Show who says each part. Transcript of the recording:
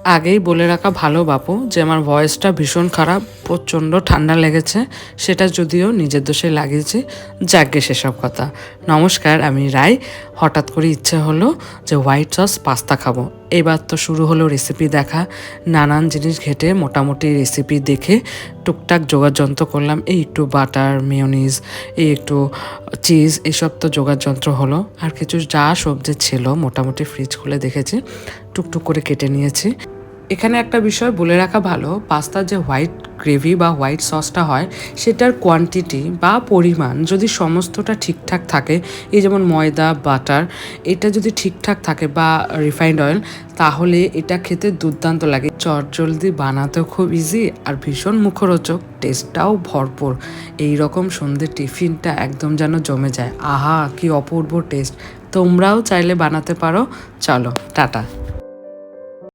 Speaker 1: আগেই বলে রাখা ভালো বাপু যে আমার ভয়েসটা ভীষণ খারাপ, প্রচণ্ড ঠান্ডা লেগেছে, সেটা যদিও নিজের দোষে লাগিয়েছি। যাকগে সেসব কথা। নমস্কার, আমি রাই। হঠাৎ করে ইচ্ছে হলো যে হোয়াইট সস পাস্তা খাবো। এবার তো শুরু হলো রেসিপি দেখা। নানান জিনিস ঘেটে মোটামুটি রেসিপি দেখে টুকটাক যোগাড়যন্ত্র করলাম। এই একটু বাটার, মেয়োনিজ, এই একটু চিজ, এসব তো যোগাড়যন্ত্র হলো। আর কিছু যা সবজি ছিল মোটামুটি ফ্রিজ খুলে দেখেছি, টুকটুক করে কেটে নিয়েছি। এখানে একটা বিষয় বলে রাখা ভালো, পাস্তার যে হোয়াইট গ্রেভি বা হোয়াইট সসটা হয় সেটার কোয়ান্টিটি বা পরিমাণ যদি সমস্তটা ঠিকঠাক থাকে, এই যেমন ময়দা, বাটার, এটা যদি ঠিকঠাক থাকে বা রিফাইন্ড অয়েল, তাহলে এটা খেতে দুর্দান্ত লাগে। চটজলদি বানাতেও খুব ইজি আর ভীষণ মুখরোচক, টেস্টটাও ভরপুর। এই রকম সন্ধ্যে টিফিনটা একদম যেন জমে যায়। আহা, কি অপূর্ব টেস্ট! তোমরাও চাইলে বানাতে পারো। চলো, টাটা।